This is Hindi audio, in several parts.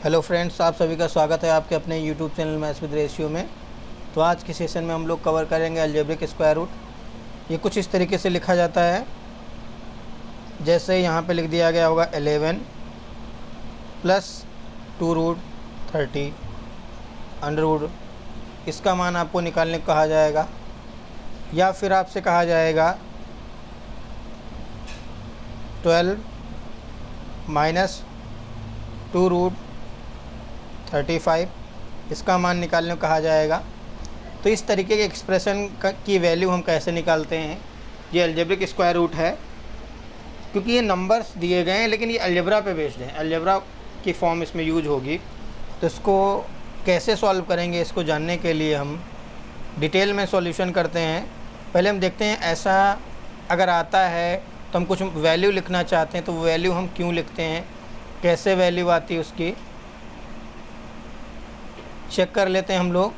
हेलो फ्रेंड्स, आप सभी का स्वागत है आपके अपने YouTube channel maths with ratio में। तो आज के सेशन में हम लोग कवर करेंगे अलजेब्रिक स्क्वायर रूट। ये कुछ इस तरीके से लिखा जाता है, जैसे यहाँ पे लिख दिया गया होगा 11 प्लस 2√30 अंडर रूट। इसका मान आपको निकालने को कहा जाएगा, या फिर आपसे कहा जाएगा 12 माइनस 2√35, इसका मान निकालने को कहा जाएगा। तो इस तरीके के एक्सप्रेशन की वैल्यू हम कैसे निकालते हैं। ये अलजेब्रिक स्क्वायर रूट है, क्योंकि ये नंबर्स दिए गए हैं लेकिन ये अलजेब्रा पे बेस्ड है, अलजेब्रा की फॉर्म इसमें यूज होगी। तो इसको कैसे सॉल्व करेंगे, इसको जानने के लिए हम डिटेल में सॉल्यूशन करते हैं। पहले हम देखते हैं ऐसा अगर आता है तो हम कुछ वैल्यू लिखना चाहते हैं, तो वैल्यू हम क्यों लिखते हैं, कैसे वैल्यू आती है उसकी चेक कर लेते हैं हम लोग।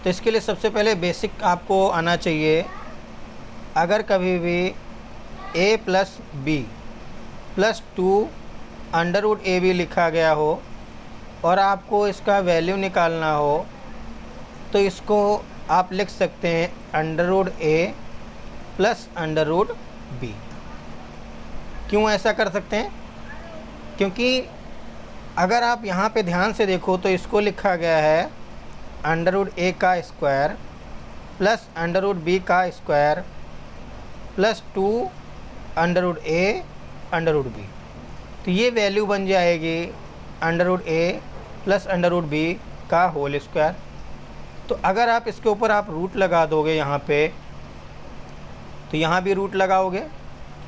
तो इसके लिए सबसे पहले बेसिक आपको आना चाहिए। अगर कभी भी a plus B plus 2 under root A B लिखा गया हो और आपको इसका वैल्यू निकालना हो, तो इसको आप लिख सकते हैं under root A plus under root B. क्यों ऐसा कर सकते हैं? क्योंकि अगर आप यहाँ पे ध्यान से देखो तो इसको लिखा गया है अंडर रूट ए का square plus under root B का square plus 2 under root A under root B. तो ये वैल्यू बन जाएगी under root A plus under root B का होल स्क्वायर। तो अगर आप इसके ऊपर आप रूट लगा दोगे यहाँ पे, तो यहाँ भी रूट लगाओगे,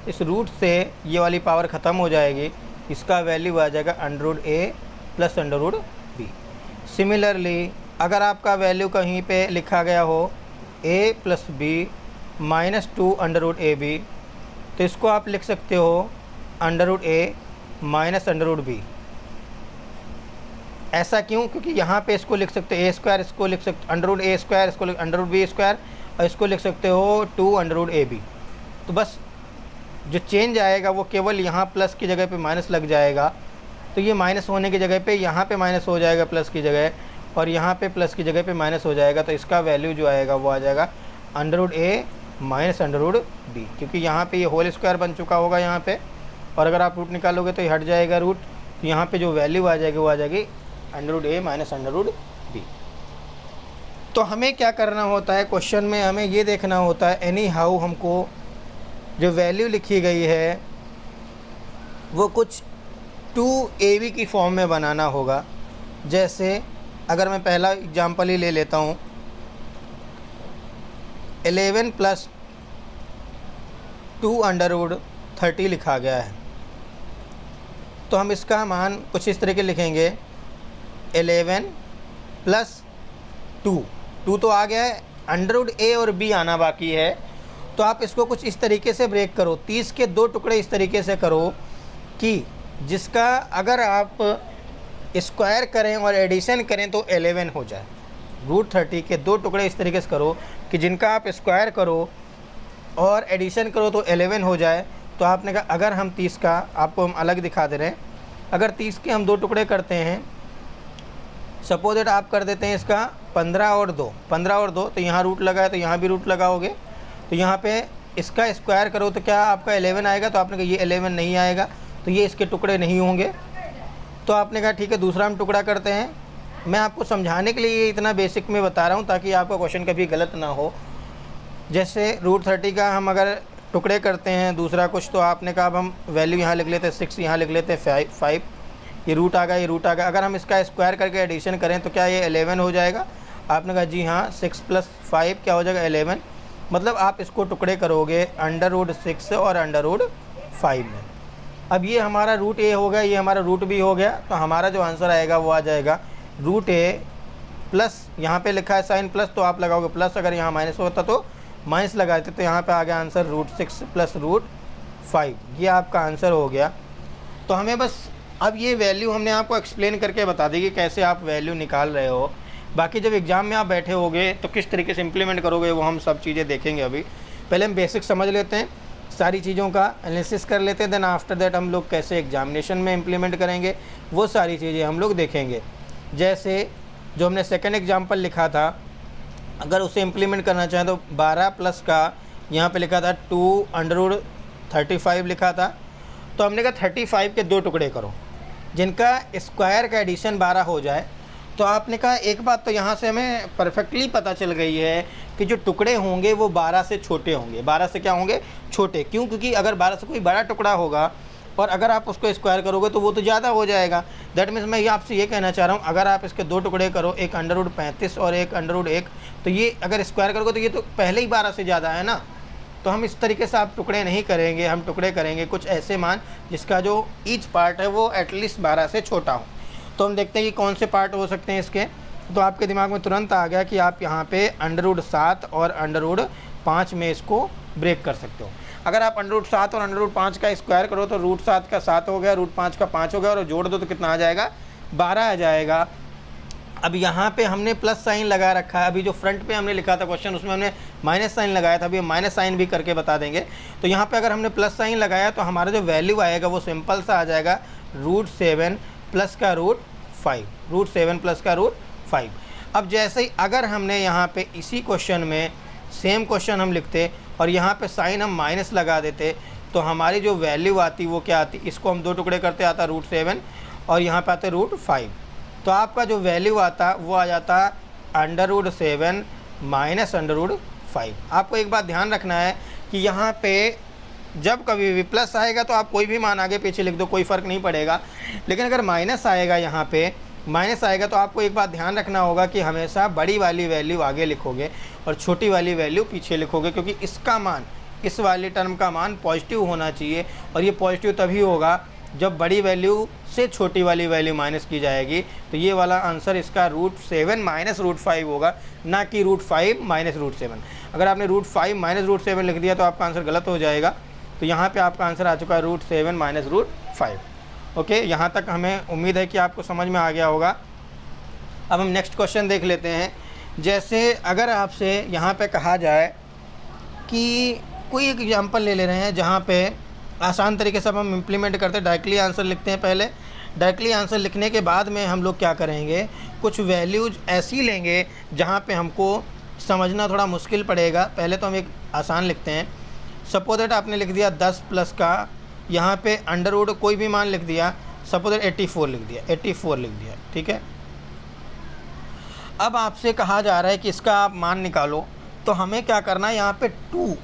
इस रूट से ये वाली पावर ख़त्म हो जाएगी, इसका वैल्यू आ जाएगा under root A plus under root B. Similarly अगर आपका वैल्यू कहीं पे लिखा गया हो a plus B minus 2 under root A B, तो इसको आप लिख सकते हो under root A minus under root B. ऐसा क्यों? क्योंकि यहाँ पे इसको लिख सकते हो ए स्क्वायर, इसको लिख सकते अंडर रूट ए स्क्वायर, इसको अंडर रूट बी स्क्वायर, और इसको लिख सकते हो 2 अंडर रूट ए बी। तो बस जो चेंज आएगा वो केवल यहाँ प्लस की जगह पे माइनस लग जाएगा। तो ये माइनस होने की जगह पे यहाँ पे माइनस हो जाएगा प्लस की जगह, और यहाँ पे प्लस की जगह पे माइनस हो जाएगा। तो इसका वैल्यू जो आएगा वो आ जाएगा under root A minus under root B, क्योंकि यहाँ पे ये होल स्क्वायर बन चुका होगा यहाँ पे, और अगर आप रूट निकालोगे तो ये हट जाएगा रूट। तो यहाँ पे जो वैल्यू आ जाएगी वो आ जाएगी under root A minus under root B. तो हमें क्या करना होता है क्वेश्चन में, हमें ये देखना होता है एनी हाउ हमको जो वैल्यू लिखी गई है वो कुछ 2ab की फॉर्म में बनाना होगा। जैसे अगर मैं पहला एग्जांपल ही ले लेता हूँ, 11 प्लस 2 अंडर रूट 30 लिखा गया है, तो हम इसका मान कुछ इस तरीके लिखेंगे 11 प्लस 2 तो आ गया है, अंडर रूट ए और बी आना बाकी है। तो आप इसको कुछ इस तरीके से ब्रेक करो, 30 के 2 टुकड़े इस तरीके से करो कि जिसका अगर आप स्क्वायर करें और एडिशन करें तो 11 हो जाए। √30 के 2 टुकड़े इस तरीके से करो कि जिनका आप स्क्वायर करो और एडिशन करो तो 11 हो जाए। तो आपने कहा अगर हम 30 का, आपको हम अलग दिखा दे रहे हैं, अगर 30 के हम 2 टुकड़े करते हैं, सपोज दैट आप कर देते हैं इसका 15 और 2, तो यहाँ रूट लगा है तो यहाँ भी रूट लगाओगे। तो यहाँ पे इसका स्क्वायर करो तो क्या आपका 11 आएगा। तो आपने कहा ये 11 नहीं आएगा, तो ये इसके टुकड़े नहीं होंगे। तो आपने कहा ठीक है, दूसरा हम टुकड़ा करते हैं। मैं आपको समझाने के लिए ये इतना बेसिक में बता रहा हूँ ताकि आपका क्वेश्चन कभी गलत ना हो। जैसे √30 का हम अगर टुकड़े करते हैं दूसरा कुछ, तो आपने कहा अब हम वैल्यू यहाँ लिख लेते हैं 6, यहाँ लिख लेते हैं 5, ये रूट आ गया, ये रूट आ गया। अगर हम इसका स्क्वायर करके एडिशन करें तो क्या ये 11 हो जाएगा? आपने कहा जी हाँ, 6 + 5 क्या हो जाएगा 11। मतलब आप इसको टुकड़े करोगे अंडर रूट 6 और अंडर रूट 5 में। अब ये हमारा रूट ए हो गया, ये हमारा रूट बी हो गया। तो हमारा जो आंसर आएगा वो आ जाएगा रूट ए प्लस, यहाँ पे लिखा है साइन प्लस तो आप लगाओगे प्लस, अगर यहाँ माइनस होता तो माइनस लगाते। तो यहाँ पे आ गया आंसर √6 + √5, ये आपका आंसर हो गया। तो हमें बस अब ये वैल्यू हमने आपको एक्सप्लेन करके बता दी कि कैसे आप वैल्यू निकाल रहे हो। बाकी जब एग्ज़ाम में आप बैठे होगे तो किस तरीके से इम्प्लीमेंट करोगे वो हम सब चीज़ें देखेंगे। अभी पहले हम बेसिक समझ लेते हैं। सारी चीज़ों का एनालिसिस कर लेते हैं, देन आफ्टर दैट हम लोग कैसे एग्जामिनेशन में इम्प्लीमेंट करेंगे वो सारी चीज़ें हम लोग देखेंगे। जैसे जो हमने सेकंड एग्जांपल लिखा था, अगर उसे इम्प्लीमेंट करना चाहें तो 12 प्लस का यहाँ पे लिखा था 2√35 लिखा था, तो हमने कहा 35 के 2 टुकड़े करो जिनका स्क्वायर का एडिशन 12 हो जाए। तो आपने कहा एक बात तो यहाँ से हमें परफेक्टली पता चल गई है कि जो टुकड़े होंगे वो 12 से छोटे होंगे। 12 से क्या होंगे? छोटे। क्यों? क्योंकि अगर 12 से कोई बड़ा टुकड़ा होगा और अगर आप उसको स्क्वायर करोगे तो वो तो ज़्यादा हो जाएगा। दैट मीन्स मैं ये आपसे ये कहना चाह रहा हूँ, अगर आप इसके 2 टुकड़े करो, एक √35 और एक √1, तो ये अगर स्क्वायर करोगे तो ये तो पहले ही 12 से ज़्यादा है ना। तो हम इस तरीके से आप टुकड़े नहीं करेंगे, हम टुकड़े करेंगे कुछ ऐसे मान जिसका जो ईच पार्ट है वो एटलीस्ट 12 से छोटा हो। तो हम देखते हैं कि कौन से पार्ट हो सकते हैं इसके। तो आपके दिमाग में तुरंत आ गया कि आप यहाँ पे √7 और √5 में इसको ब्रेक कर सकते हो। अगर आप √7 और √5 का स्क्वायर करो तो √7 का 7 हो गया, √5 का 5 हो गया, और जोड़ दो तो कितना आ जाएगा? 12 आ जाएगा। अब यहाँ पे हमने प्लस साइन लगा रखा है, अभी जो फ्रंट पे हमने लिखा था क्वेश्चन उसमें हमने माइनस साइन लगाया था, अभी हम माइनस साइन भी करके बता देंगे। तो यहाँ पे अगर हमने प्लस साइन लगाया तो हमारा जो वैल्यू आएगा वो सिंपल सा आ जाएगा √7 प्लस का √5, √7 प्लस का √5। अब जैसे ही अगर हमने यहाँ पे इसी क्वेश्चन में सेम क्वेश्चन हम लिखते और यहाँ पे साइन हम माइनस लगा देते तो हमारी जो वैल्यू आती वो क्या आती? इसको हम 2 टुकड़े करते आता √7 और यहाँ पे आते √5, तो आपका जो वैल्यू आता वो आ जाता √7 माइनस √5। आपको एक बात ध्यान रखना है कि यहाँ पे जब कभी भी प्लस आएगा तो आप कोई भी मान आगे पीछे लिख दो, कोई फ़र्क नहीं पड़ेगा। लेकिन अगर माइनस आएगा, यहाँ पे माइनस आएगा तो आपको एक बात ध्यान रखना होगा कि हमेशा बड़ी वाली वैल्यू आगे लिखोगे और छोटी वाली वैल्यू पीछे लिखोगे, क्योंकि इसका मान, इस वाले टर्म का मान पॉजिटिव होना चाहिए। और ये पॉजिटिव तभी होगा जब बड़ी वैल्यू से छोटी वाली वैल्यू माइनस की जाएगी। तो ये वाला आंसर इसका √7 माइनस √5 होगा, ना कि √5 माइनस √7। अगर आपने √5 माइनस √7 लिख दिया तो आपका आंसर गलत हो जाएगा। तो यहाँ पे आपका आंसर आ चुका है √7 माइनस √5। ओके, यहाँ तक हमें उम्मीद है कि आपको समझ में आ गया होगा। अब हम नेक्स्ट क्वेश्चन देख लेते हैं। जैसे अगर आपसे यहाँ पे कहा जाए कि कोई एक एग्जांपल ले रहे हैं जहाँ पे आसान तरीके से हम इम्प्लीमेंट करते हैं, डायरेक्टली आंसर लिखते हैं। पहले डायरेक्टली आंसर लिखने के बाद में हम लोग क्या करेंगे, कुछ वैल्यूज ऐसी लेंगे जहाँ पे हमको समझना थोड़ा मुश्किल पड़ेगा। पहले तो हम एक आसान लिखते हैं। सपोज दैट आपने लिख दिया 10 प्लस का यहाँ पे √ कोई भी मान लिख दिया, सपोज दैट 84 लिख दिया, 84 लिख दिया, ठीक है। अब आपसे कहा जा रहा है कि इसका आप मान निकालो, तो हमें क्या करना है, यहाँ पे 2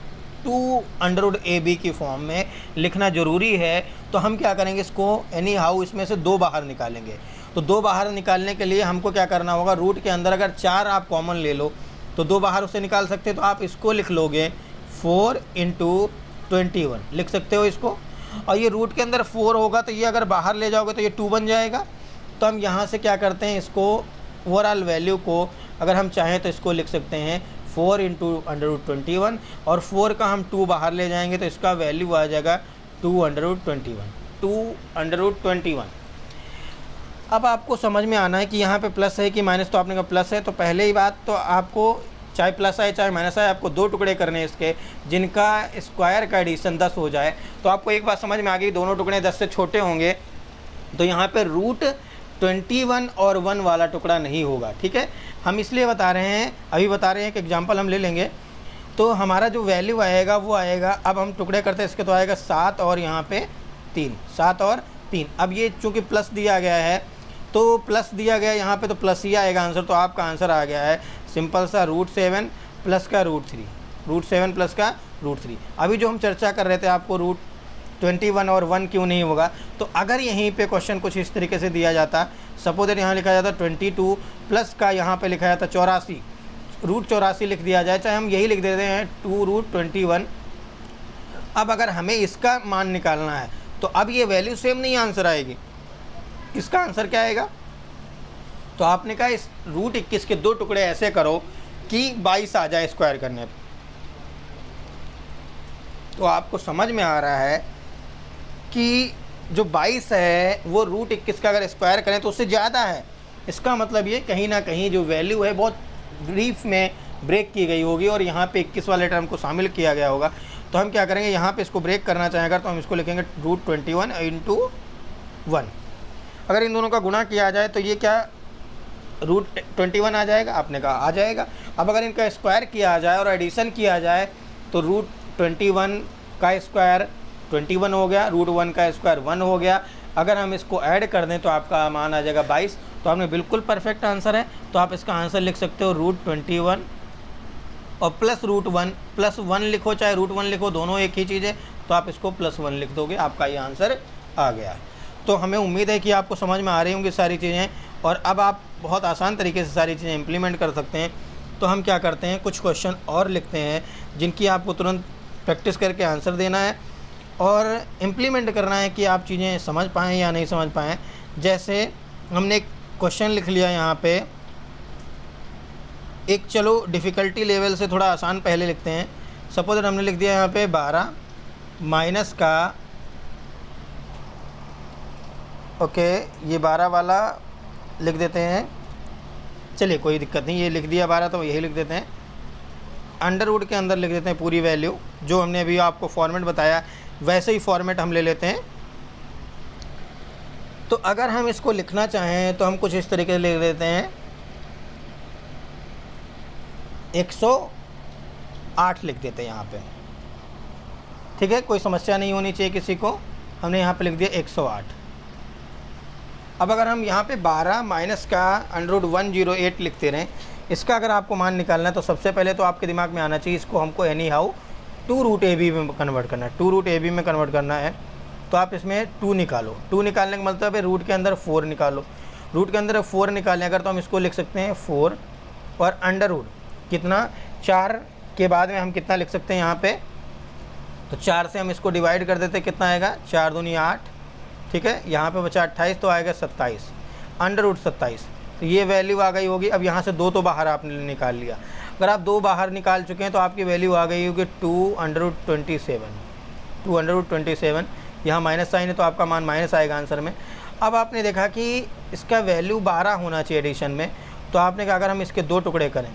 √AB की फॉर्म में लिखना ज़रूरी है। तो हम क्या करेंगे, इसको एनी हाउ इसमें से 2 बाहर निकालेंगे। तो 2 बाहर निकालने के लिए हमको क्या करना होगा, रूट के अंदर अगर 4 आप कॉमन ले लो तो 2 बाहर उसे निकाल सकते हैं। तो आप इसको लिख लोगे 4 × 21 लिख सकते हो इसको। और ये रूट के अंदर 4 होगा तो ये अगर बाहर ले जाओगे तो ये 2 बन जाएगा। तो हम यहाँ से क्या करते हैं, इसको ओवरऑल वैल्यू को अगर हम चाहें तो इसको लिख सकते हैं 4 × √21, और 4 का हम 2 बाहर ले जाएंगे तो इसका वैल्यू आ जाएगा 2√21। अब आपको समझ में आना है कि यहाँ पे प्लस है कि माइनस। तो आपने कहा प्लस है, तो पहले ही बात तो आपको चाहे प्लस आए चाहे माइनस आए, आपको 2 टुकड़े करने हैं इसके जिनका स्क्वायर का एडिशन 10 हो जाए। तो आपको एक बात समझ में आ गई, दोनों टुकड़े 10 से छोटे होंगे। तो यहाँ पे √21 और 1 वाला टुकड़ा नहीं होगा, ठीक है। हम इसलिए बता रहे हैं, अभी बता रहे हैं कि एग्जांपल हम ले लेंगे। तो हमारा जो वैल्यू आएगा वो आएगा, अब हम टुकड़े करते हैं इसके, तो आएगा 7 और यहाँ पे 3, 7 और 3। अब ये चूँकि प्लस दिया गया है तो प्लस दिया गया यहाँ पे तो प्लस ही आएगा आंसर। तो आपका आंसर आ गया है सिंपल सा √7 प्लस का √3, √7 प्लस का √3। अभी जो हम चर्चा कर रहे थे आपको √21 और 1 क्यों नहीं होगा, तो अगर यहीं पे क्वेश्चन कुछ इस तरीके से दिया जाता, सपोज दैट यहाँ लिखा जाता 22 प्लस का यहाँ पे लिखा जाता 84, √84 लिख दिया जाए, चाहे हम यही लिख देते हैं 2√21। अब अगर हमें इसका मान निकालना है तो अब ये वैल्यू सेम नहीं आंसर आएगी। इसका आंसर क्या आएगा, तो आपने कहा इस √21 के 2 टुकड़े ऐसे करो कि 22 आ जाए स्क्वायर करने पर। तो आपको समझ में आ रहा है कि जो 22 है वो √21 का अगर स्क्वायर करें तो उससे ज़्यादा है। इसका मतलब ये कहीं ना कहीं जो वैल्यू है बहुत ब्रीफ में ब्रेक की गई होगी और यहाँ पे 21 वाले टर्म को शामिल किया गया होगा। तो हम क्या करेंगे, यहाँ पे इसको ब्रेक करना चाहें अगर तो हम इसको लिखेंगे √21 इंटू 1। अगर इन दोनों का गुणा किया जाए तो ये क्या √21 आ जाएगा, आपने कहा आ जाएगा। अब अगर इनका स्क्वायर किया जाए और एडिशन किया जाए तो √21 का स्क्वायर 21 हो गया, √1 का स्क्वायर 1 हो गया। अगर हम इसको ऐड कर दें तो आपका मान आ जाएगा 22। तो आपने बिल्कुल परफेक्ट आंसर है। तो आप इसका आंसर लिख सकते हो √21 और प्लस √1, +1 लिखो चाहे √1 लिखो, दोनों एक ही चीज़ है। तो आप इसको +1 लिख दोगे, आपका ये आंसर आ गया। तो हमें उम्मीद है कि आपको समझ में आ रही होंगी सारी चीज़ें, और अब आप बहुत आसान तरीके से सारी चीज़ें इम्प्लीमेंट कर सकते हैं। तो हम क्या करते हैं, कुछ क्वेश्चन और लिखते हैं जिनकी आपको तुरंत प्रैक्टिस करके आंसर देना है और इम्प्लीमेंट करना है कि आप चीज़ें समझ पाएँ या नहीं समझ पाएँ। जैसे हमने एक क्वेश्चन लिख लिया यहाँ पे, एक चलो डिफ़िकल्टी लेवल से थोड़ा आसान पहले लिखते हैं। सपोज हमने लिख दिया यहाँ पे 12 माइनस का, ओके ये 12 वाला लिख देते हैं, चलिए कोई दिक्कत नहीं, ये लिख दिया 12 तो यही लिख देते हैं। अंडर के अंदर लिख देते हैं पूरी वैल्यू, जो हमने अभी आपको फॉर्मेट बताया वैसे ही फॉर्मेट हम ले लेते हैं। तो अगर हम इसको लिखना चाहें तो हम कुछ इस तरीके से लिख देते हैं 108 लिख देते हैं यहाँ पे, ठीक है, कोई समस्या नहीं होनी चाहिए किसी को। हमने यहाँ पे लिख दिया 108। अब अगर हम यहाँ पे 12 माइनस का √108 लिखते रहें, इसका अगर आपको मान निकालना है तो सबसे पहले तो आपके दिमाग में आना चाहिए इसको हमको एनी हाउ 2√AB में कन्वर्ट करना है। 2√AB में कन्वर्ट करना है तो आप इसमें 2 निकालो। 2 निकालने का मतलब है रूट के अंदर 4 निकालो। रूट के अंदर 4 निकालें अगर तो हम इसको लिख सकते हैं 4 और अंडर रूट कितना 4 के बाद में हम कितना लिख सकते हैं यहाँ पे, तो 4 से हम इसको डिवाइड कर देते हैं, कितना आएगा 4 दूनी 8, ठीक है, यहाँ पे बचा 28 तो आएगा 27, अंडर रूट 27। तो ये वैल्यू आ गई होगी। अब यहाँ से 2 तो बाहर आपने निकाल लिया। अगर आप 2 बाहर निकाल चुके हैं तो आपकी वैल्यू आ गई होगी 227। 227, यहाँ माइनस साइन है तो आपका मान माइनस आएगा आंसर में। अब आपने देखा कि इसका वैल्यू 12 होना चाहिए एडिशन में, तो आपने कहा अगर हम इसके 2 टुकड़े करें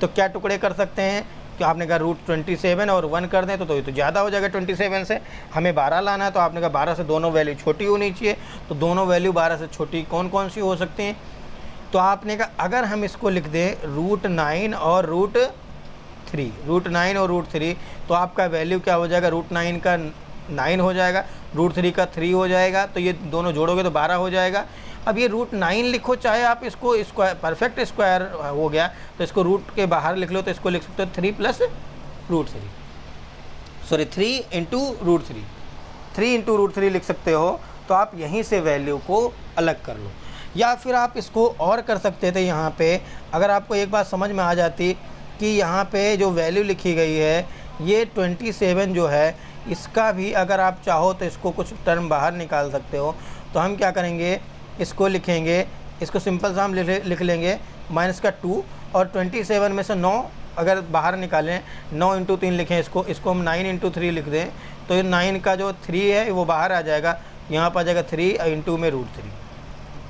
तो क्या टुकड़े कर सकते हैं, कि आपने कहा √27 और 1 कर दें तो ये तो ज़्यादा हो जाएगा 27 से, हमें 12 लाना है। तो आपने कहा 12 से दोनों वैल्यू छोटी होनी चाहिए, तो दोनों वैल्यू 12 से छोटी कौन कौन सी हो सकती हैं। तो आपने कहा अगर हम इसको लिख दें √9 और √3, √9 और √3, तो आपका वैल्यू क्या हो जाएगा, √9 का 9 हो जाएगा, √3 का 3 हो जाएगा, तो ये दोनों जोड़ोगे तो 12 हो जाएगा। अब ये √9 लिखो चाहे आप इसको स्क्वायर परफेक्ट स्क्वायर हो गया तो इसको रूट के बाहर लिख लो, तो इसको लिख सकते हो 3 + √3, सॉरी 3 इंटू √3, 3 इंटू √3 लिख सकते हो। तो आप यहीं से वैल्यू को अलग कर लो, या फिर आप इसको और कर सकते थे। यहाँ पे अगर आपको एक बात समझ में आ जाती कि यहाँ पे जो वैल्यू लिखी गई है ये 27 जो है, इसका भी अगर आप चाहो तो इसको कुछ टर्म बाहर निकाल सकते हो। तो हम क्या करेंगे, इसको लिखेंगे, इसको सिंपल सा हम लिख लेंगे -2 और 27 में से 9 अगर बाहर निकालें, 9 इंटू 3 लिखें, इसको हम 9 इंटू 3 लिख दें, तो ये 9 का जो 3 है वो बाहर आ जाएगा, यहाँ पर आ जाएगा 3 इंटू में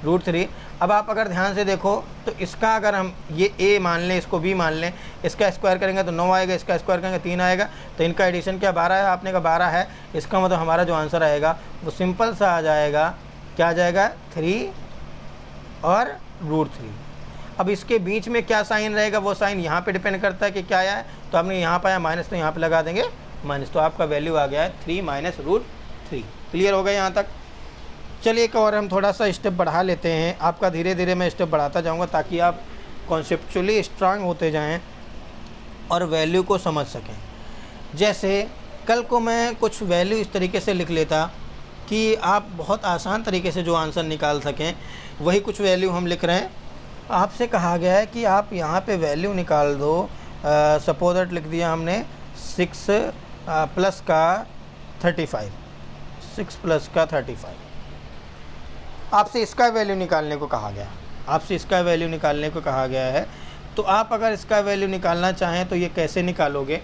√3। अब आप अगर ध्यान से देखो तो इसका अगर हम ये a मान लें, इसको b मान लें, इसका स्क्वायर करेंगे तो 9 आएगा, इसका स्क्वायर करेंगे 3 आएगा, तो इनका एडिशन क्या 12 है, आपने कहा 12 है, इसका मतलब हमारा जो आंसर आएगा वो सिंपल सा आ जाएगा, क्या आ जाएगा 3 और √3। अब इसके बीच में क्या साइन रहेगा, वो साइन यहाँ पे डिपेंड करता है कि क्या आया है। तो आपने यहाँ पाया माइनस, तो यहाँ पे लगा देंगे माइनस, तो आपका वैल्यू आ गया है 3 - √3। क्लियर हो गया यहाँ तक। चलिए एक और हम थोड़ा सा स्टेप बढ़ा लेते हैं, आपका धीरे धीरे मैं स्टेप बढ़ाता जाऊँगा ताकि आप कॉन्सेप्चुअली स्ट्रांग होते जाएँ और वैल्यू को समझ सकें। जैसे कल को मैं कुछ वैल्यू इस तरीके से लिख लेता कि आप बहुत आसान तरीके से जो आंसर निकाल सकें, वही कुछ वैल्यू हम लिख रहे हैं। आपसे कहा गया है कि आप यहाँ पे वैल्यू निकाल दो, सपोज दैट लिख दिया हमने 6 प्लस का 35, 6 प्लस का 35। आपसे इसका वैल्यू निकालने को कहा गया, आपसे इसका वैल्यू निकालने को कहा गया है। तो आप अगर इसका वैल्यू निकालना चाहें तो ये कैसे निकालोगे,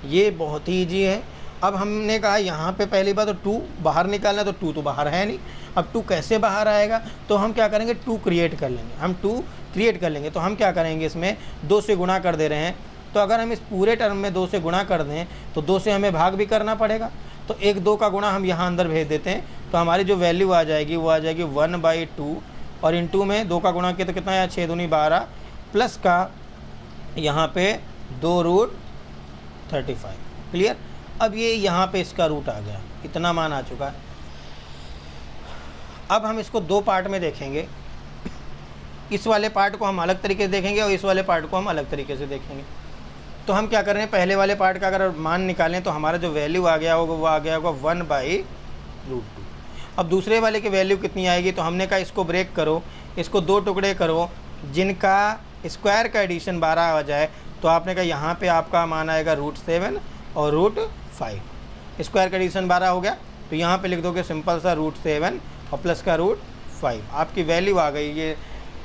ये बहुत ही ईजी है। अब हमने कहा यहाँ पे पहली बात तो 2 बाहर निकालना, तो 2 तो बाहर है नहीं। अब 2 कैसे बाहर आएगा, तो हम क्या करेंगे 2 क्रिएट कर लेंगे, हम 2 क्रिएट कर लेंगे। तो हम क्या करेंगे, इसमें 2 से गुणा कर दे रहे हैं, तो अगर हम इस पूरे टर्म में 2 से गुणा कर दें तो 2 से हमें भाग भी करना पड़ेगा, तो 1 2 का गुणा हम यहाँ अंदर भेज देते हैं, तो हमारी जो वैल्यू आ जाएगी वो आ जाएगी 1/2, और इनटू में 2 का गुणा किया तो कितना है 6 दूनी 12, प्लस का यहाँ पे 2√35। क्लियर। अब ये यहाँ पे इसका रूट आ गया, इतना मान आ चुका है। अब हम इसको 2 पार्ट में देखेंगे, इस वाले पार्ट को हम अलग तरीके से देखेंगे और इस वाले पार्ट को हम अलग तरीके से देखेंगे। तो हम क्या कर रहे हैं, पहले वाले पार्ट का अगर मान निकालें तो हमारा जो वैल्यू आ गया होगा वो आ गया होगा 1/√2। अब दूसरे वाले की वैल्यू कितनी आएगी, तो हमने कहा इसको ब्रेक करो, इसको 2 टुकड़े करो जिनका स्क्वायर का एडिशन 12 आ जाए, तो आपने कहा यहाँ पे आपका मान आएगा √7 और √5। स्क्वायर का एडिशन 12 हो गया, तो यहाँ पे लिख दोगे सिंपल सा √7 और प्लस का √5, आपकी वैल्यू आ गई। ये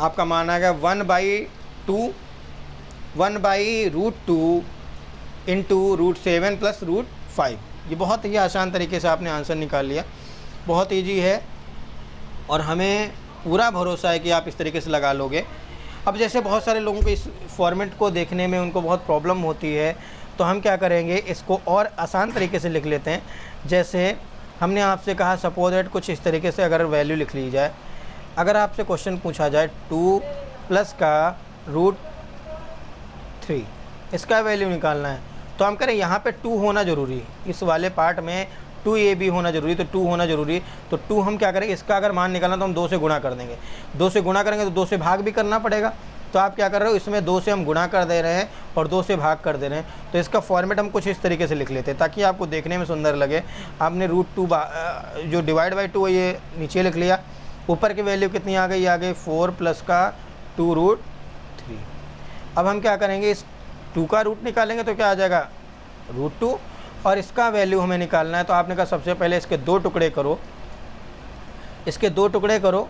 आपका मान आ गया 1/2 इंटू √7 प्लस √5। ये बहुत ही आसान तरीके से आपने आंसर निकाल लिया, बहुत ईजी है और हमें पूरा भरोसा है कि आप इस तरीके से लगा लोगे। अब जैसे बहुत सारे लोगों को इस फॉर्मेट को देखने में उनको बहुत प्रॉब्लम होती है, तो हम क्या करेंगे, इसको और आसान तरीके से लिख लेते हैं। जैसे हमने आपसे कहा सपोज दैट कुछ इस तरीके से अगर वैल्यू लिख ली जाए, अगर आपसे क्वेश्चन पूछा जाए 2 प्लस का √3, इसका वैल्यू निकालना है, तो हम करें यहाँ पे 2 होना ज़रूरी है, इस वाले पार्ट में 2a भी होना ज़रूरी, तो 2 होना ज़रूरी। तो 2 हम क्या करेंगे, इसका अगर मान निकालना तो हम 2 से गुणा कर देंगे, 2 से गुणा करेंगे तो 2 से भाग भी करना पड़ेगा। तो आप क्या कर रहे हो, इसमें 2 से हम गुणा कर दे रहे हैं और 2 से भाग कर दे रहे हैं। तो इसका फॉर्मेट हम कुछ इस तरीके से लिख लेते हैं ताकि आपको देखने में सुंदर लगे। आपने √2 जो डिवाइड बाई 2 है ये नीचे लिख लिया, ऊपर की वैल्यू कितनी आ गई, 4 प्लस का 2√3। अब हम क्या करेंगे, इस 2 का रूट निकालेंगे तो क्या आ जाएगा √2, और इसका वैल्यू हमें निकालना है। तो आपने कहा सबसे पहले इसके 2 टुकड़े करो, इसके 2 टुकड़े करो,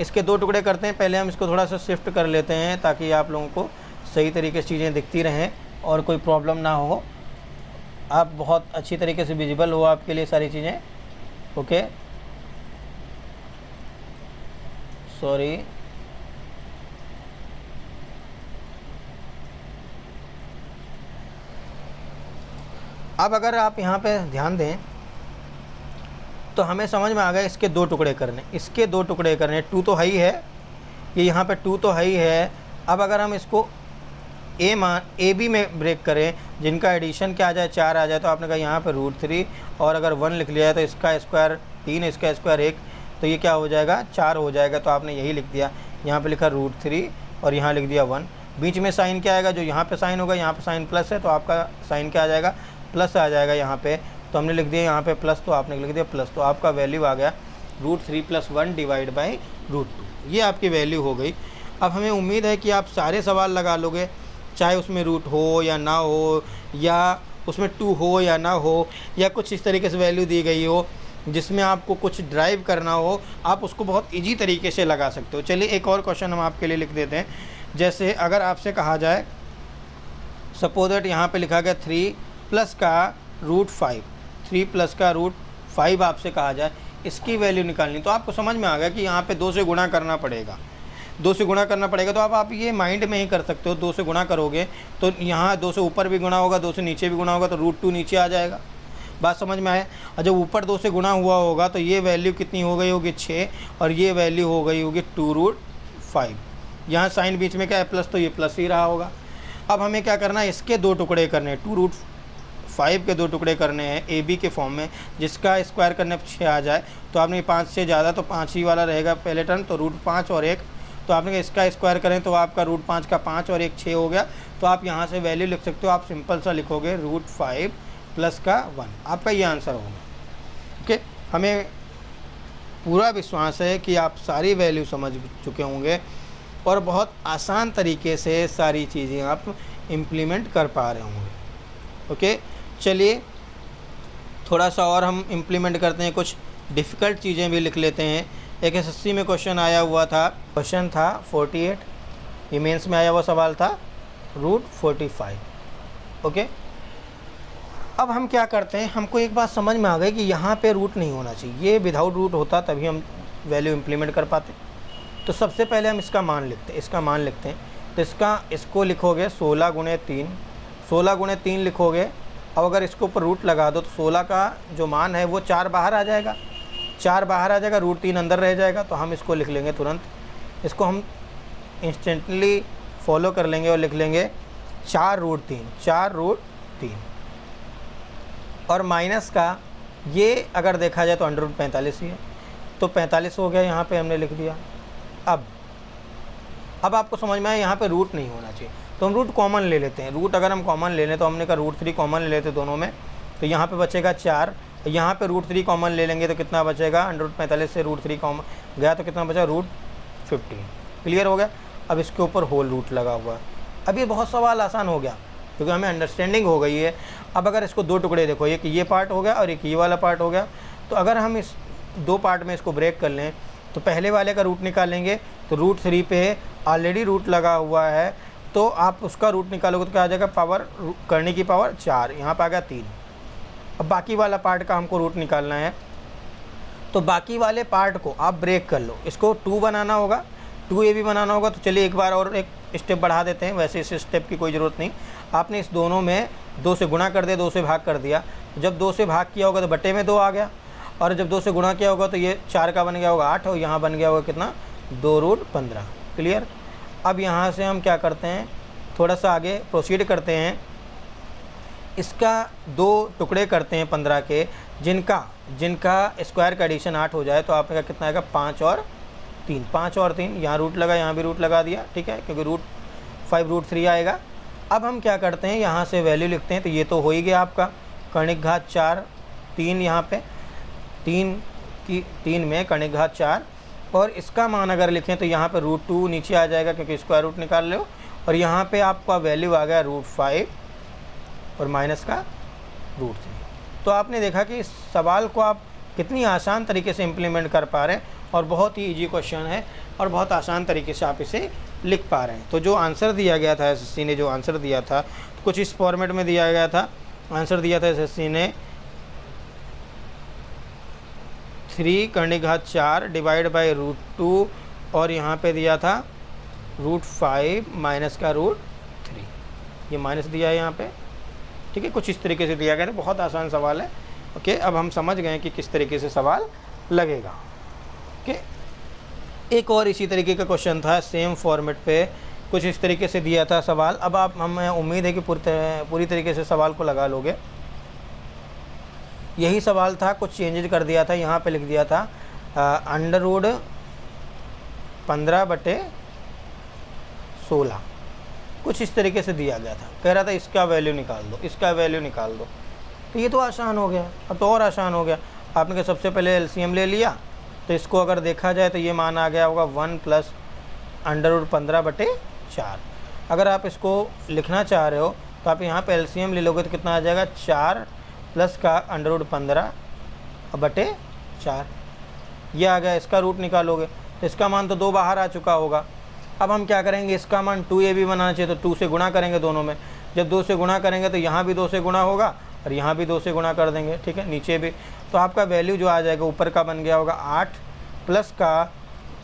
इसके 2 टुकड़े करते हैं। पहले हम इसको थोड़ा सा शिफ्ट कर लेते हैं ताकि आप लोगों को सही तरीके से चीज़ें दिखती रहें और कोई प्रॉब्लम ना हो, आप बहुत अच्छी तरीके से विजिबल हो आपके लिए सारी चीज़ें। ओके, सॉरी, अब अगर आप यहाँ पे ध्यान दें तो हमें समझ में आ गया इसके 2 टुकड़े करने, इसके 2 टुकड़े करने। 2 तो है ही है, ये यहाँ पे 2 तो है ही है। अब अगर हम इसको ए बी में ब्रेक करें जिनका एडिशन क्या आ जाए 4 आ जाए, तो आपने कहा यहाँ पे √3 और अगर 1 लिख लिया है तो इसका स्क्वायर 3, इसका स्क्वायर 1, तो ये क्या हो जाएगा 4 हो जाएगा। तो आपने यही लिख दिया, यहाँ पे लिखा √3 और यहाँ लिख दिया 1। बीच में साइन क्या आएगा, जो यहाँ पे साइन होगा, यहाँ पे साइन प्लस है तो आपका साइन क्या आ जाएगा, प्लस आ जाएगा यहाँ पे। तो हमने लिख दिया यहाँ पे प्लस, तो आपने लिख दिया प्लस, तो आपका वैल्यू आ गया √3 + 1 डिवाइड बाई √2। ये आपकी वैल्यू हो गई। अब हमें उम्मीद है कि आप सारे सवाल लगा लोगे, चाहे उसमें रूट हो या ना हो, या उसमें 2 हो या ना हो, या कुछ इस तरीके से वैल्यू दी गई हो जिसमें आपको कुछ ड्राइव करना हो, आप उसको बहुत इजी तरीके से लगा सकते हो। चलिए एक और क्वेश्चन हम आपके लिए लिख देते हैं। जैसे अगर आपसे कहा जाए सपोज दैट यहाँ पे लिखा गया 3 प्लस का √5, 3 प्लस का √5 आपसे कहा जाए इसकी वैल्यू निकालनी, तो आपको समझ में आ गया कि यहाँ पे 2 से गुणा करना पड़ेगा, 2 से गुणा करना पड़ेगा। तो आप ये माइंड में ही कर सकते हो, 2 से गुणा करोगे तो यहाँ 2 से ऊपर भी गुणा होगा, 2 से नीचे भी गुणा होगा, तो √2 नीचे आ जाएगा। बात समझ में आए। और जब ऊपर 2 से गुणा हुआ होगा तो ये वैल्यू कितनी हो गई होगी 6, और ये वैल्यू हो गई होगी 2√5। यहाँ साइन बीच में क्या है प्लस, तो ये प्लस ही रहा होगा। अब हमें क्या करना है, इसके 2 टुकड़े करने हैं, 2√5 के 2 टुकड़े करने हैं ए बी के फॉर्म में, जिसका स्क्वायर करने पर 6 आ जाए। तो आपने 5 से ज़्यादा तो 5 ही वाला रहेगा पहले टर्म, तो √5 और 1, तो आपने इसका स्क्वायर करें तो आपका √5 का 5 और 1 6 हो गया। तो आप यहाँ से वैल्यू लिख सकते हो, आप सिंपल सा लिखोगे √5 प्लस का 1, आपका ये आंसर होगा। ओके, हमें पूरा विश्वास है कि आप सारी वैल्यू समझ चुके होंगे और बहुत आसान तरीके से सारी चीज़ें आप इम्प्लीमेंट कर पा रहे होंगे। ओके, चलिए थोड़ा सा और हम इम्प्लीमेंट करते हैं, कुछ डिफ़िकल्ट चीज़ें भी लिख लेते हैं। एक SSC में क्वेश्चन आया हुआ था, क्वेश्चन था 48, ये मेंस में आया हुआ सवाल था √45। ओके, अब हम क्या करते हैं, हमको एक बात समझ में आ गई कि यहाँ पे रूट नहीं होना चाहिए, ये विदाउट रूट होता तभी हम वैल्यू इम्प्लीमेंट कर पाते। तो सबसे पहले हम इसका मान लिखते हैं, इसका मान लिखते हैं तो इसको लिखोगे 16 गुणे 3, 16 गुणे 3 लिखोगे। अब अगर इसके ऊपर रूट लगा दो तो 16 का जो मान है वो 4 बाहर आ जाएगा, 4 बाहर आ जाएगा, √3 अंदर रह जाएगा। तो हम इसको लिख लेंगे तुरंत, इसको हम इंस्टेंटली फॉलो कर लेंगे और लिख लेंगे 4√3, 4√3। और माइनस का ये अगर देखा जाए तो √45 ही है, तो 45 हो गया, यहाँ पे हमने लिख दिया। अब आपको समझ में आया यहाँ पे रूट नहीं होना चाहिए, तो हम रूट कॉमन ले लेते हैं। रूट अगर हम कॉमन ले लें तो हमने कहा √3 कॉमन ले लेते दोनों में, तो यहाँ पे बचेगा 4, यहाँ पे √3 कॉमन ले लेंगे तो कितना बचेगा, 145 से √3 कॉमन गया तो कितना बचा, √15। क्लियर हो गया। अब इसके ऊपर होल रूट लगा हुआ है। अब ये बहुत सवाल आसान हो गया क्योंकि हमें अंडरस्टैंडिंग हो गई है। अब अगर इसको दो टुकड़े देखो, एक ये पार्ट हो गया और एक ये वाला पार्ट हो गया, तो अगर हम इस दो पार्ट में इसको ब्रेक कर लें तो पहले वाले का रूट निकालेंगे तो √3 पे ऑलरेडी रूट लगा हुआ है, तो आप उसका रूट निकालोगे तो क्या आ जाएगा, पावर करने की पावर 4, यहाँ पर आ गया 3। अब बाकी वाला पार्ट का हमको रूट निकालना है, तो बाकी वाले पार्ट को आप ब्रेक कर लो। इसको 2 बनाना होगा, 2a भी बनाना होगा। तो चलिए एक बार और एक स्टेप बढ़ा देते हैं, वैसे इस स्टेप की कोई ज़रूरत नहीं। आपने इस दोनों में 2 से गुणा कर दिया, 2 से भाग कर दिया। जब 2 से भाग किया होगा तो बटे में 2 आ गया, और जब 2 से गुणा किया होगा तो ये 4 का बन गया होगा 8, और यहाँ बन गया होगा कितना, 2√15। क्लियर। अब यहाँ से हम क्या करते हैं, थोड़ा सा आगे प्रोसीड करते हैं। इसका 2 टुकड़े करते हैं 15 के, जिनका स्क्वायर का एडिशन 8 हो जाए। तो आपका कितना आएगा, 5 और 3, 5 और 3, यहाँ रूट लगा, यहाँ भी रूट लगा दिया, ठीक है, क्योंकि √5√3 आएगा। अब हम क्या करते हैं, यहाँ से वैल्यू लिखते हैं। तो ये तो हो ही गया आपका कणिक घात 4, 3 यहाँ पे 3 में कणिक घात 4, और इसका मान अगर लिखें तो यहाँ पे √2 नीचे आ जाएगा क्योंकि स्क्वायर रूट निकाल लो, और यहाँ पे आपका वैल्यू आ गया √5 और माइनस का √3। तो आपने देखा कि इस सवाल को आप कितनी आसान तरीके से इम्प्लीमेंट कर पा रहे हैं, और बहुत ही इजी क्वेश्चन है और बहुत आसान तरीके से आप इसे लिख पा रहे हैं। तो जो आंसर दिया गया था, एसएससी ने जो आंसर दिया था कुछ इस फॉर्मेट में दिया गया था। आंसर दिया था एसएससी ने 3 कणिक घात 4 डिवाइड बाई √2, और यहाँ पे दिया था √5 माइनस का √3, ये माइनस दिया है यहाँ पे, ठीक है। कुछ इस तरीके से दिया गया था, बहुत आसान सवाल है। ओके, अब हम समझ गए कि किस तरीके से सवाल लगेगा। ओके, एक और इसी तरीके का क्वेश्चन था सेम फॉर्मेट पे, कुछ इस तरीके से दिया था सवाल। अब आप, हमें उम्मीद है कि पूरी तरीके से सवाल को लगा लोगे। यही सवाल था, कुछ चेंजेज कर दिया था, यहाँ पे लिख दिया था √15/16, कुछ इस तरीके से दिया गया था। कह रहा था इसका वैल्यू निकाल दो, इसका वैल्यू निकाल दो। तो ये तो आसान हो गया, अब तो और आसान हो गया। आपने कहा सबसे पहले एलसीएम ले लिया, तो इसको अगर देखा जाए तो ये मान आ गया होगा 1 + √15/4। अगर आप इसको लिखना चाह रहे हो तो आप यहाँ पे एलसीएम ले लोगे तो कितना आ जाएगा, 4 प्लस का √15/4, ये आ गया। इसका रूट निकालोगे तो इसका मान तो 2 बाहर आ चुका होगा। अब हम क्या करेंगे, इसका मान 2a भी बनाना चाहिए, तो 2 से गुणा करेंगे दोनों में। जब 2 से गुणा करेंगे तो यहाँ भी 2 से गुणा होगा और यहाँ भी 2 से गुणा कर देंगे, ठीक है, नीचे भी। तो आपका वैल्यू जो आ जाएगा, ऊपर का बन गया होगा 8 प्लस का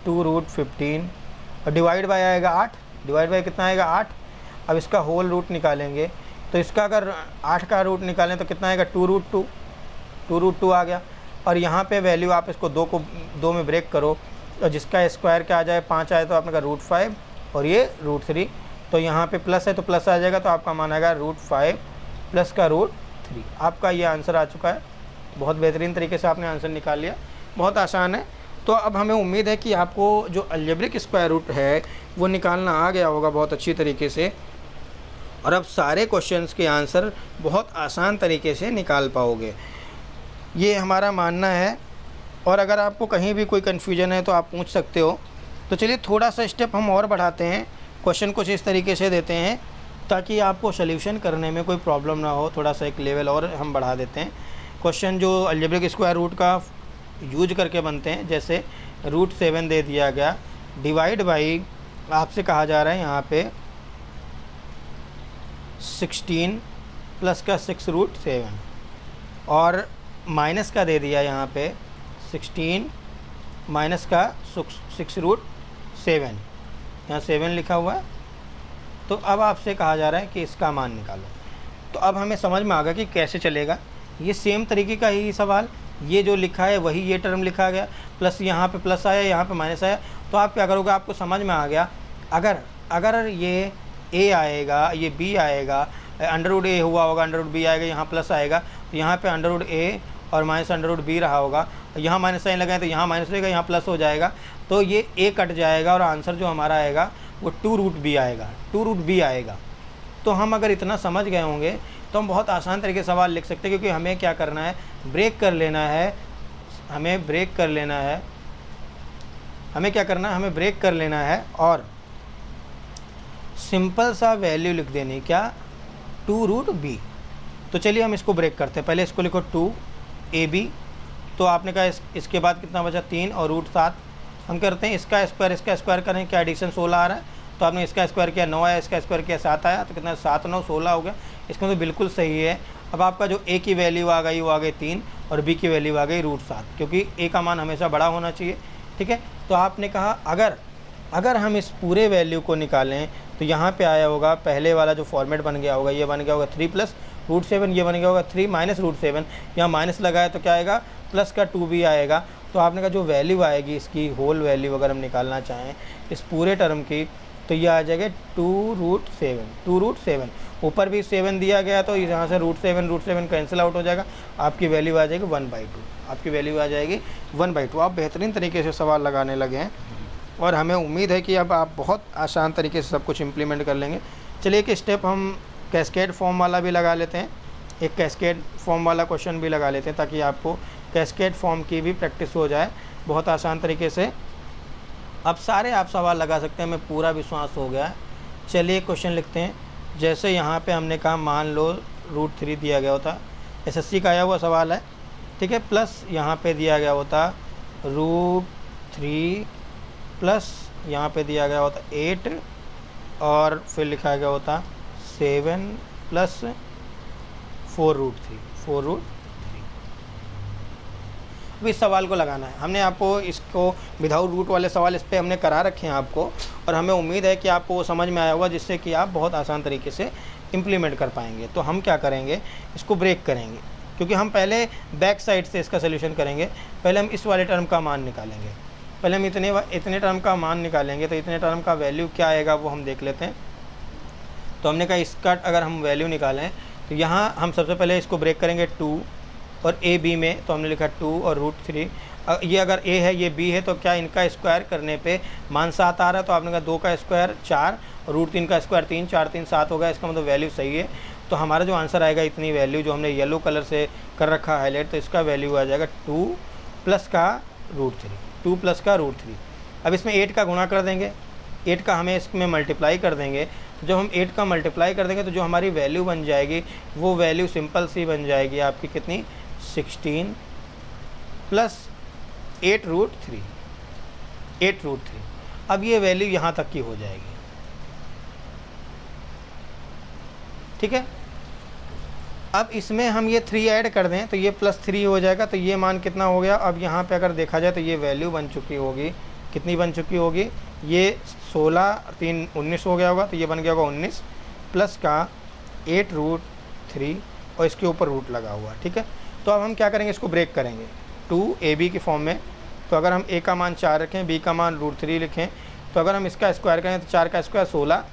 2√15, और डिवाइड बाय आएगा 8, डिवाइड बाय कितना आएगा, 8। अब इसका होल रूट निकालेंगे, तो इसका अगर 8 का रूट निकालें तो कितना आएगा, 2√2 आ गया। और यहाँ पे वैल्यू आप इसको 2 में ब्रेक करो, और जिसका स्क्वायर क्या आ जाए, 5 आए, तो आपने कहा √5 और ये √3, तो यहाँ पे प्लस है तो प्लस आ जाएगा, तो आपका मान आएगा √5 प्लस का √3। आपका ये आंसर आ चुका है। बहुत बेहतरीन तरीके से आपने आंसर निकाल लिया, बहुत आसान है। तो अब हमें उम्मीद है कि आपको जो अलजेब्रिक स्क्वायर रूट है वो निकालना आ गया होगा बहुत अच्छी तरीके से, और अब सारे क्वेश्चंस के आंसर बहुत आसान तरीके से निकाल पाओगे, ये हमारा मानना है। और अगर आपको कहीं भी कोई कन्फ्यूजन है तो आप पूछ सकते हो। तो चलिए थोड़ा सा स्टेप हम और बढ़ाते हैं, क्वेश्चन कुछ इस तरीके से देते हैं ताकि आपको सॉल्यूशन करने में कोई प्रॉब्लम ना हो। थोड़ा सा एक लेवल और हम बढ़ा देते हैं। क्वेश्चन जो अलजेब्रिक स्क्वायर रूट का यूज करके बनते हैं, जैसे √7 दे दिया गया, डिवाइड बाई आपसे कहा जा रहा है यहाँ पे 16 प्लस का 6√7, और माइनस का दे दिया यहाँ पे 16 माइनस का 6√7, यहाँ 7 लिखा हुआ है, तो अब आपसे कहा जा रहा है कि इसका मान निकालो। तो अब हमें समझ में आ गया कि कैसे चलेगा। ये सेम तरीके का ही सवाल, ये जो लिखा है वही ये टर्म लिखा गया, प्लस यहाँ पे प्लस आया, यहाँ पे माइनस आया। तो आप क्या करोगे, आपको समझ में आ गया। अगर ये a आएगा, ये b आएगा, अंडर रूट a हुआ होगा, अंडर रूट b आएगा, यहाँ प्लस आएगा, तो यहाँ पे अंडर रूट a और माइनस अंडर रूट b रहा होगा। यहाँ माइनस साइन लगाए तो यहाँ माइनस रहेगा, यहाँ प्लस हो जाएगा, तो ये a कट जाएगा और आंसर जो हमारा आएगा वो 2 रूट b आएगा, 2 रूट b आएगा। तो हम अगर इतना समझ गए होंगे तो हम बहुत आसान तरीके से सवाल लिख सकते हैं, क्योंकि हमें क्या करना है, ब्रेक कर लेना है। हमें ब्रेक कर लेना है, हमें क्या करना है, हमें ब्रेक कर लेना है और सिंपल सा वैल्यू लिख देनी, क्या, 2 रूट b। तो चलिए हम इसको ब्रेक करते हैं। पहले इसको लिखो 2ab, तो आपने कहा इसके बाद कितना बचा, 3 और रूट 7। हम करते हैं इसका स्क्वायर करें, क्या एडिशन 16 आ रहा है, तो आपने इसका स्क्वायर किया 9 आया, इसका स्क्वायर किया 7 आया, तो कितना 7 9 16 हो गया। इसका तो बिल्कुल सही है। अब आपका जो a की वैल्यू आ गई वो आ गई 3 और b की वैल्यू आ गई रूट 7, क्योंकि a का मान हमेशा बड़ा होना चाहिए। ठीक है, तो आपने कहा अगर हम इस पूरे वैल्यू को निकालें तो यहाँ पे आया होगा, पहले वाला जो फॉर्मेट बन गया होगा, ये बन गया होगा 3 प्लस रूट 7, ये बन गया होगा 3 माइनस रूट 7, यहाँ माइनस लगाया तो क्या आएगा, प्लस का 2b आएगा। तो आपने कहा जो वैल्यू आएगी इसकी होल वैल्यू अगर हम निकालना चाहें इस पूरे टर्म की, तो ये आ जाएगा 2 रूट 7। ऊपर भी 7 दिया गया, तो यहाँ से रूट 7 कैंसिल आउट हो जाएगा, आपकी वैल्यू आ जाएगी 1/2, आपकी वैल्यू आ जाएगी 1/2। आप बेहतरीन तरीके से सवाल लगाने लगे हैं और हमें उम्मीद है कि अब आप बहुत आसान तरीके से सब कुछ इम्प्लीमेंट कर लेंगे। चलिए एक स्टेप हम कैस्केड फॉर्म वाला भी लगा लेते हैं, एक कैस्केड फॉर्म वाला क्वेश्चन भी लगा लेते हैं, ताकि आपको कैस्केड फॉर्म की भी प्रैक्टिस हो जाए बहुत आसान तरीके से। अब सारे आप सवाल लगा सकते हैं, हमें पूरा विश्वास हो गया है। चलिए क्वेश्चन लिखते हैं। जैसे यहाँ पे हमने कहा मान लो रूट 3 दिया गया होता, एसएससी का आया हुआ सवाल है, ठीक है, प्लस यहाँ पे दिया गया होता रूट 3 प्लस यहाँ पे दिया गया होता 8 और फिर लिखा गया होता 7 प्लस 4 रूट 3। अब इस सवाल को लगाना है। हमने आपको इसको विदाउट रूट वाले सवाल इस पर हमने करा रखे हैं आपको, और हमें उम्मीद है कि आपको वो समझ में आया होगा, जिससे कि आप बहुत आसान तरीके से इम्प्लीमेंट कर पाएंगे। तो हम क्या करेंगे, इसको ब्रेक करेंगे, क्योंकि हम पहले बैक साइड से इसका सोल्यूशन करेंगे। पहले हम इस वाले टर्म का मान निकालेंगे, पहले हम इतने टर्म का मान निकालेंगे, तो इतने टर्म का वैल्यू क्या आएगा वो हम देख लेते हैं। तो हमने कहा इसका अगर हम वैल्यू निकालें तो यहाँ हम सबसे पहले इसको ब्रेक करेंगे 2 और a b में, तो हमने लिखा 2 और रूट 3। ये अगर a है ये b है, तो क्या इनका स्क्वायर करने पे मान 7 आ रहा है, तो आपने कहा 2 का स्क्वायर 4 और रूट 3 का स्क्वायर 3, 4 3 7 हो गया, इसका मतलब वैल्यू सही है। तो हमारा जो आंसर आएगा इतनी वैल्यू जो हमने येलो कलर से कर रखा हाईलाइट, तो इसका वैल्यू आ जाएगा 2 प्लस का रूट 3। अब इसमें 8 का गुणा कर देंगे, 8 का हमें इसमें मल्टीप्लाई कर देंगे। जब हम 8 का मल्टीप्लाई कर देंगे तो जो हमारी वैल्यू बन जाएगी वो वैल्यू सिंपल सी बन जाएगी आपकी, कितनी, 16 प्लस 8 रूट 3। अब ये वैल्यू यहाँ तक की हो जाएगी, ठीक है। अब इसमें हम ये 3 ऐड कर दें तो ये प्लस 3 हो जाएगा, तो ये मान कितना हो गया। अब यहाँ पे अगर देखा जाए तो ये वैल्यू बन चुकी होगी, कितनी बन चुकी होगी, ये 16 3 19 हो गया होगा, तो ये बन गया होगा 19 प्लस का 8 रूट 3 और इसके ऊपर रूट लगा हुआ, ठीक है। तो अब हम क्या करेंगे, इसको ब्रेक करेंगे 2ab की फॉर्म में। तो अगर हम a का मान 4 रखें, b का मान रूट 3 लिखें, तो अगर हम इसका स्क्वायर करें तो 4 का स्क्वायर 16,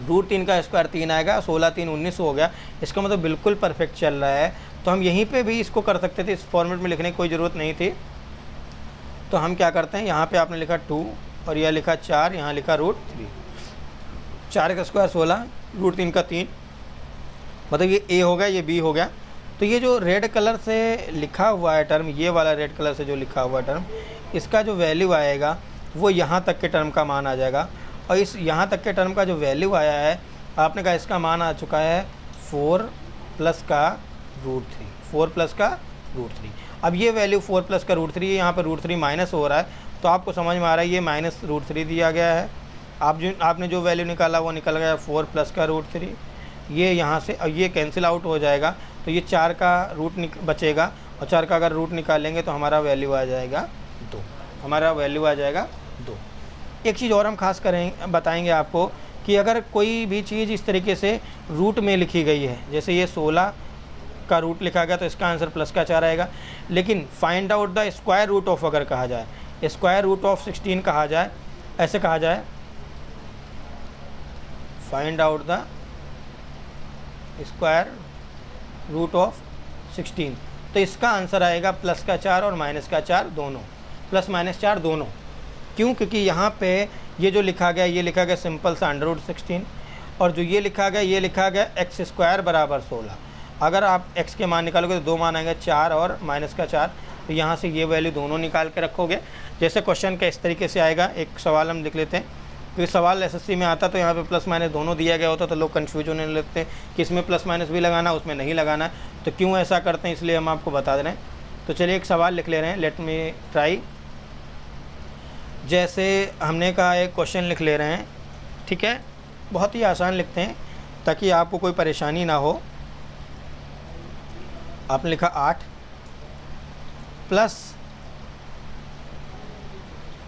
रूट 3 का स्क्वायर 3 आएगा, 16 3 19 हो गया। इसका मतलब बिल्कुल परफेक्ट चल रहा है। तो हम यहीं पे भी इसको कर सकते थे, इस फॉर्मेट में लिखने की कोई ज़रूरत नहीं थी। तो हम क्या करते हैं, यहाँ पे आपने लिखा 2 और यह लिखा 4, यहाँ लिखा रूट 3। 4 का स्क्वायर 16, रूट 3 का 3, मतलब ये a हो गया, ये b हो गया। तो ये जो रेड कलर से लिखा हुआ है टर्म, ये वाला रेड कलर से जो लिखा हुआ टर्म, इसका जो वैल्यू आएगा वो यहाँ तक के टर्म का मान आ जाएगा। और इस यहाँ तक के टर्म का जो वैल्यू आया है, आपने कहा इसका मान आ चुका है 4 प्लस का रूट 3। अब ये वैल्यू 4 प्लस का रूट 3 है, यहाँ पर रूट 3 माइनस हो रहा है, तो आपको समझ में आ रहा है ये माइनस रूट 3 दिया गया है। आपने जो वैल्यू निकाला वो निकल गया 4 प्लस का रूट 3। ये यहाँ से ये कैंसिल आउट हो जाएगा, तो ये 4 का रूट बचेगा, और 4 का अगर रूट निकालेंगे तो हमारा वैल्यू आ जाएगा 2। एक चीज़ और हम खास बताएंगे आपको कि अगर कोई भी चीज़ इस तरीके से रूट में लिखी गई है, जैसे ये 16 का रूट लिखा गया तो इसका आंसर प्लस का 4 आएगा। लेकिन find out the square root of अगर कहा जाए, स्क्वायर रूट ऑफ 16 कहा जाए, ऐसे कहा जाए find out the square root of 16, तो इसका आंसर आएगा प्लस का 4 और माइनस का 4 दोनों, प्लस माइनस 4 दोनों। क्यों? क्योंकि यहाँ पे ये जो लिखा गया, ये लिखा गया सिंपल सा √16, और जो ये लिखा गया एक्स स्क्वायर बराबर 16। अगर आप x के मान निकालोगे तो दो मान आएंगे 4 और माइनस का 4, तो यहाँ से ये वैल्यू दोनों निकाल के रखोगे। जैसे क्वेश्चन का इस तरीके से आएगा, एक सवाल हम लिख लेते हैं, क्योंकि सवाल एसएससी में आता तो यहाँ पे प्लस माइनस दोनों दिया गया होता तो लोग कन्फ्यूज होने लगते हैं कि इसमें प्लस माइनस भी लगाना, उसमें नहीं लगाना है। तो क्यों ऐसा करते हैं, इसलिए हम आपको बता दे रहे हैं। तो चलिए एक सवाल लिख ले रहे हैं, लेट मी ट्राई। जैसे हमने कहा एक क्वेश्चन लिख ले रहे हैं, ठीक है, बहुत ही आसान लिखते हैं ताकि आपको कोई परेशानी ना हो। आपने लिखा 8 प्लस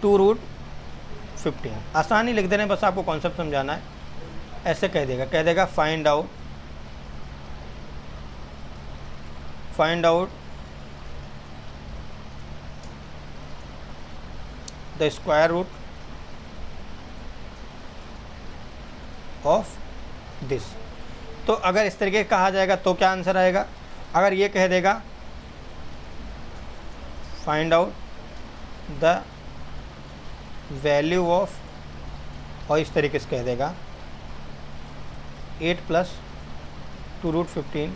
2√15, आसान ही लिख दे रहे हैं, बस आपको कॉन्सेप्ट समझाना है। ऐसे कह देगा find out the square root of this. तो अगर इस तरीके कहा जाएगा तो क्या आंसर आएगा? अगर ये कह देगा find out the value of, और इस तरीके से कह देगा 8 प्लस 2√15,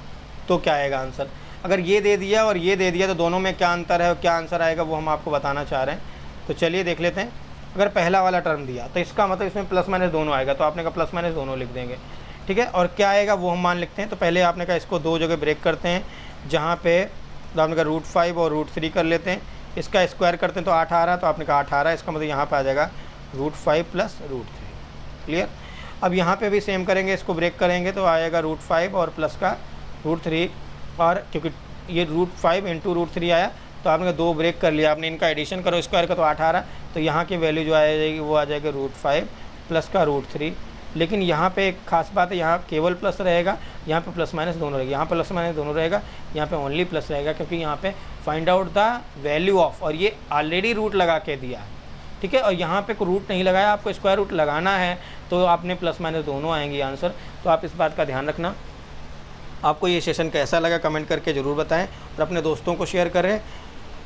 तो क्या आएगा आंसर? अगर ये दे दिया और ये दे दिया तो दोनों में क्या अंतर है और क्या आंसर आएगा वो हम आपको बताना चाह रहे हैं। तो चलिए देख लेते हैं। अगर पहला वाला टर्म दिया तो इसका मतलब इसमें प्लस माइनस दोनों आएगा, तो आपने कहा प्लस माइनस दोनों लिख देंगे, ठीक है। और क्या आएगा वो हम मान लिखते हैं। तो पहले आपने कहा इसको दो जगह ब्रेक करते हैं, जहाँ पे तो आपने कहा √5 और √3 कर लेते हैं, इसका स्क्वायर करते हैं तो 8 आ रहा है, तो आपने कहा 8 आ रहा है, इसका मतलब यहाँ पे आ जाएगा √5 प्लस √3, क्लियर। अब यहाँ पे भी सेम करेंगे, इसको ब्रेक करेंगे तो आएगा √5 और प्लस का √3, और क्योंकि ये √5 इंटू √3 आया तो आपने दो ब्रेक कर लिया, आपने इनका एडिशन करो स्क्वायर का तो 8 आ रहा है, तो यहाँ की वैल्यू जो आ जाएगी वो आ जाएगा √5 प्लस का √3। लेकिन यहाँ पे एक खास बात है, यहाँ केवल प्लस रहेगा, यहाँ पे प्लस माइनस दोनों रहेगा, यहाँ प्लस माइनस दोनों रहेगा, यहाँ पे ओनली प्लस रहेगा, क्योंकि यहाँ पे find out the value of, और ये ऑलरेडी रूट लगा के दिया है, ठीक है। और यहाँ पे कोई रूट नहीं लगाया, आपको स्क्वायर रूट लगाना है तो आपने प्लस माइनस दोनों आएंगे आंसर। तो आप इस बात का ध्यान रखना। आपको ये सेशन कैसा लगा कमेंट करके ज़रूर बताएं और अपने दोस्तों को शेयर करें।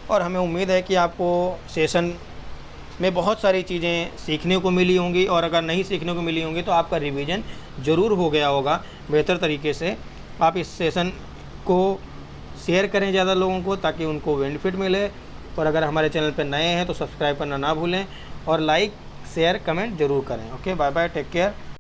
और हमें उम्मीद है कि आपको सेशन में बहुत सारी चीज़ें सीखने को मिली होंगी, और अगर नहीं सीखने को मिली होंगी तो आपका रिवीजन ज़रूर हो गया होगा बेहतर तरीके से। आप इस सेशन को शेयर करें ज़्यादा लोगों को, ताकि उनको बेनिफिट मिले। और अगर हमारे चैनल पर नए हैं तो सब्सक्राइब करना ना भूलें, और लाइक शेयर कमेंट ज़रूर करें। Okay, bye bye, take care.